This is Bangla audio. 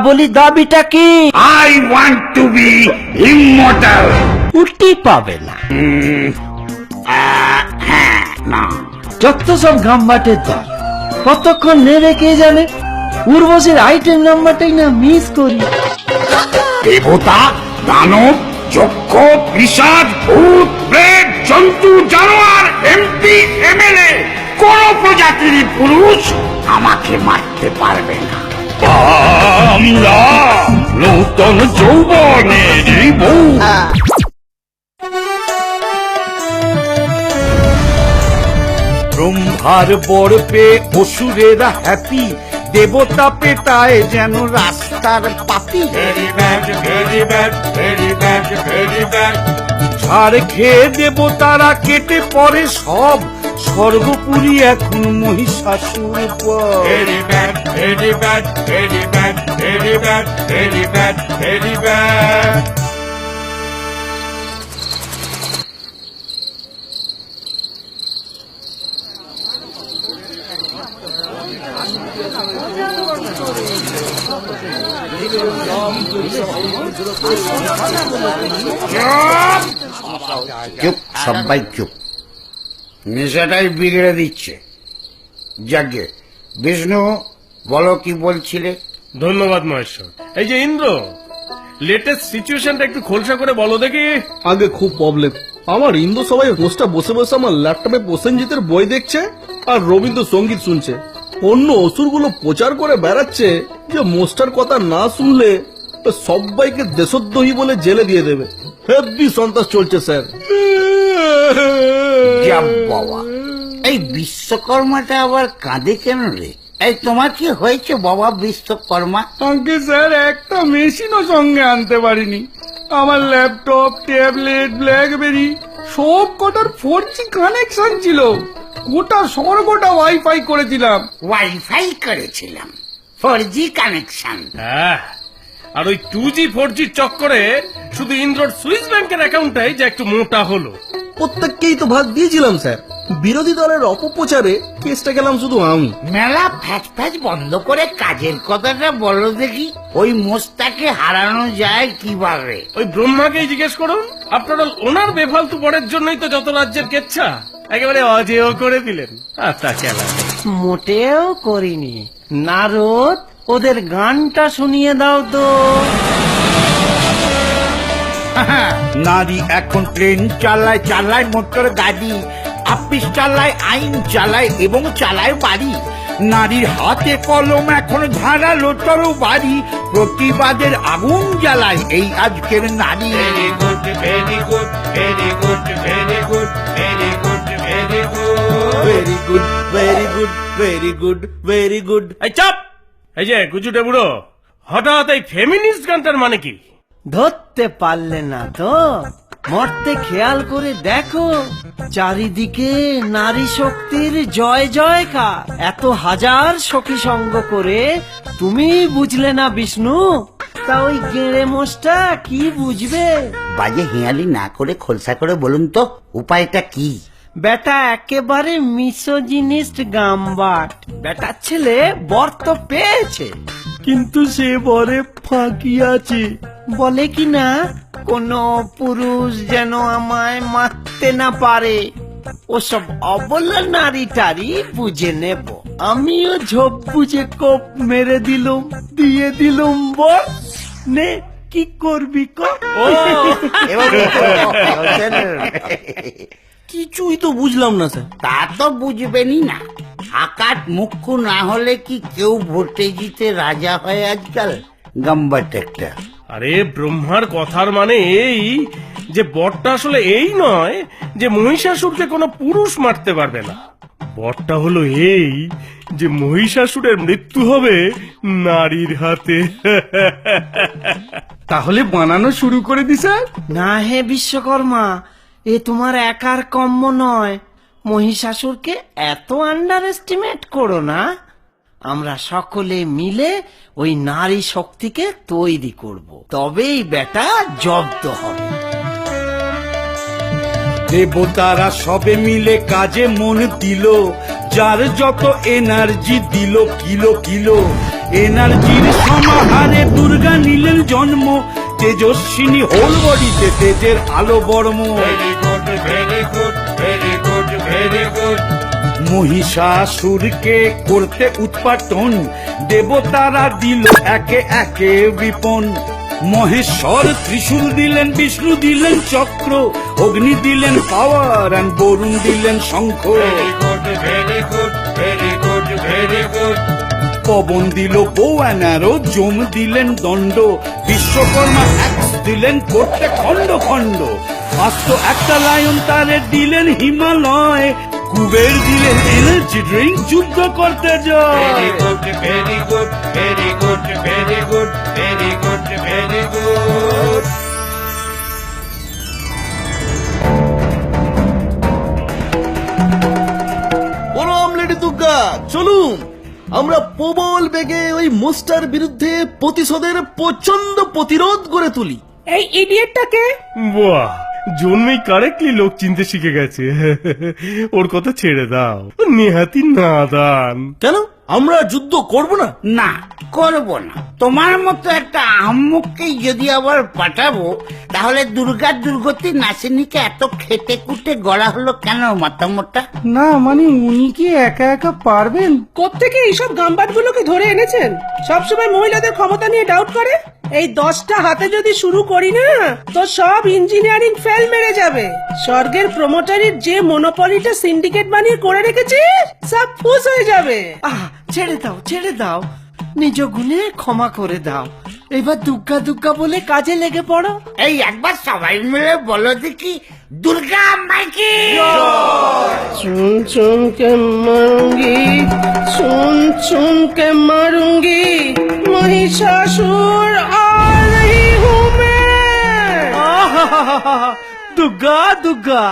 বলি দাবিটা কি? I want to be immortal. উঠতে পাবে না। হ্যাঁ, না। যত সব গাম্বাটের দল, কতক্ষণ নেড়ে কে জানে। উর্বশীর আইটেম নাম্বারটাই না মিস করি। দেবতা, দানব, যক্ষ, পিশাচ, ভূত, প্রেত, জন্তু, জানোয়ার, এমপি, এমএলএ, কোন প্রজাতির পুরুষ আমাকে মারতে পারবে না। আমরা নূতন যৌবনের বউ। ব্রহ্মার বর পেয়ে অসুরেরা হ্যাপি, দেবতা পেটায় যেন রাস্তার পাপি। ঝাড় খেয়ে দেবতারা কেটে পড়ে সব, স্বর্গপুরী এখন মহিষাসুর পর। চুপ, সবাই চুপ। নেশাটাই বিগড়ে দিচ্ছে। যাকে বিষ্ণু, বলো কি বলছিলে? ধন্যবাদ মহেশ্বর। এই যে ইন্দ্র, লেটেস্ট সিচুয়েশনটা একটু খোলসা করে বলো দেখি। আগে খুব প্রবলেম আমার। ইন্দু সবাই রোজটা বসে বসে আমার ল্যাপটপে প্রসেনজিতের বই দেখছে আর রবীন্দ্রসঙ্গীত শুনছে। অন্য অসুরগুলো প্রচার করে বেড়াচ্ছে যে মোস্টার কথা না শুনলে সবাইকে দেশদ্রোহী বলে জেলে দিয়ে দেবে। হেব্বি সন্ত্রাস চলছে স্যার। যা বাবা, এই বিশ্বকর্মাটা আবার কাঁদে কেন রে? এই তোমার কি হয়েছে বাবা বিশ্বকর্মা? আগে স্যার, একটা মেশিনও সঙ্গে আনতে পারিনি। আমার ল্যাপটপ, ট্যাবলেট, ব্ল্যাকবেরি সব কটার 4G কানেকশন ছিল। গোটা স্বর্গটা ওয়াইফাই করেছিলাম। ওয়াইফাই করেছিলাম, 4G কানেকশন। হ্যাঁ, আর ওই 2G 4G চক্করে শুধু ইন্দ্রর সুইস ব্যাংকের অ্যাকাউন্টটাই যে একটু মোটা হলো। প্রত্যেককেই তো ভাগ দিয়েছিলাম স্যার। বিরোধী দলের অপপ্রচারে কেসটা গেলাম শুধু আমি। মেলা ফ্যাচ ফ্যাচ বন্ধ করে কাজের কথাটা বলো দেখি। ওই মোস্তাকে হারানো যায় কিভাবে? ওই ব্রহ্মাকেই জিজ্ঞেস করুন। আপনারা ওনার বেফালতু পড়ের জন্যই তো যত রাজ্যের কেচ্ছা একেবারে অজেয় করে দিলেন। আচ্ছা, মোটেও করিনি। নারদ, ওদের গানটা শুনিয়ে দাও তো। নারী এখন ট্রেন চালায়, চালায় মোটর গাড়ি, আপিস চালায়, আইন চালায় এবং চালায় বাড়ি। নারীর হাতে কলম এখন ধারালো তরবারি, প্রতিবাদের আগুন জ্বালায় এই আজকের নারী। Very good, very good, very good, very good, very good, very good, very good, very good, very good, very good. এই চাপ। এই যে গুজুটে বুড়ো, হঠাৎ এই ফেমিনিস্ট গানটার মানে কি? ধরতে পারলে না তো? মরতে খেয়াল করে দেখো, চারিদিকে নারী শক্তির জয় জয়কার। এত হাজার সখী সঙ্গ করে তুমি বুঝলে না বিষ্ণু? তা ওই গেঁড়ে মোষটা কি বুঝবে? বাজে হিয়ালি না করে খোলসা করে বলুন তো উপায়টা কি? বেটা একেবারে মিসোজিনিস্ট গাম্বাট। বেটার ছেলে বর তো পেয়েছে, কিন্তু সে বরে ফাঁকি আছে। বলে কি না, কোন পুরুষ যেন আমায় মারতে না পারে। ওসব অবলা নারী টারি বুঝে নেব। আমিও ঝোপ বুঝে কোপ মেরে দিলুম, দিয়ে দিলুম বর। নে, কি করবি কর। কিছুই তো বুঝলাম না স্যার। তা তো বুঝবেনই না। আকাট মুখ্য না হলে কি কেউ ভোটে জিতে রাজা হয় আজকাল? গাম্বাট একটা। আরে ব্রহ্মার কথার মানে এই যে বরটা আসলে এই নয় যে মহিষাসুরকে কোনো পুরুষ মারতে পারবে না। বরটা হলো এই যে মহিষাসুরের মৃত্যু হবে নারীর হাতে। তাহলে বানানো শুরু করে দি স্যার। না হে বিশ্বকর্মা, এ তোমার একার কম্ম নয়। মহিষাসুরকে এত আন্ডার এস্টিমেট করো না। আমরা সকলে মিলে ওই নারী শক্তিকে তৈরি করব, তবেই বেটা জব্দ হবে। দেবতারা সবে মিলে কাজে মন দিল, যার যত এনার্জি দিল কিলো কিলো। এনার্জির সমাহারে দুর্গা নিলেন জন্ম, তেজস্বিনী হোল বডিতে তেজের আলো বর্ম। মহিষাসুরকে করতে উৎপাটন, দেবতারা দিল একে একে বিপন। মহেশ্বর ত্রিশূল দিলেন, বিষ্ণু দিলেন চক্র, অগ্নি দিলেন পাওয়ার আর বরুণ দিলেন শঙ্খ। পবন দিল বো অ্যানারো, যম দিলেন দণ্ড, বিশ্বকর্মা অ্যাক্স দিলেন করতে খণ্ড খণ্ড। আস্ত একটা লায়ন তারে দিলেন হিমালয়, কুবের দিলেন এনার্জি ড্রিঙ্ক যুদ্ধ করতে যায়। প্রণাম লেডি দুর্গা, চলুন আমরা প্রবল বেগে ওই মোস্টার বিরুদ্ধে প্রতিশোধের প্রচন্ড প্রতিরোধ গড়ে তুলি। এই ইডিয়েটটাকে বাহ, জন্মেই কারেক্টলি লোক চিনতে শিখে গেছে। ওর কথা ছেড়ে দাও, ও নেহাতি নাদান। কেন আমরা যুদ্ধ করব না? না, করব না। তোমার মতো একটা আহম্মককেই যদি আবার পাঠাবো, তাহলে দুর্গার দুর্গতি নাসিনীকে এত খেটে কুটে গড়া হলো কেন মাতামোটা? না মানে উনি কি একা একা পারবেন? কোত্থেকে এইসব গাম্বাটগুলোকে ধরে এনেছেন? সবসময় মহিলাদের ক্ষমতা নিয়ে ডাউট করে। এই 10টা হাতে যদি শুরু করি না, তো সব ইঞ্জিনিয়ারিং ফেল মেরে যাবে। স্বর্গের প্রমোটারির যে মনোপলিটা সিন্ডিকেট বানিয়ে করে রেখেছি, সব ফুস হয়ে যাবে। ছেড়ে দাও, ছেড়ে দাও, নিজ গুণে ক্ষমা করে দাও। এবার দুর্গা দুর্গা বলে কাজে লেগে পড়ো। এই একবার সবাই মিলে বলো দেখি, দুর্গা মাইকি। सुन सुन के मारूंगी, सुन सुन के मारूंगी, महिषासुर आ रही हूँ मैं। দুর্গা দুর্গা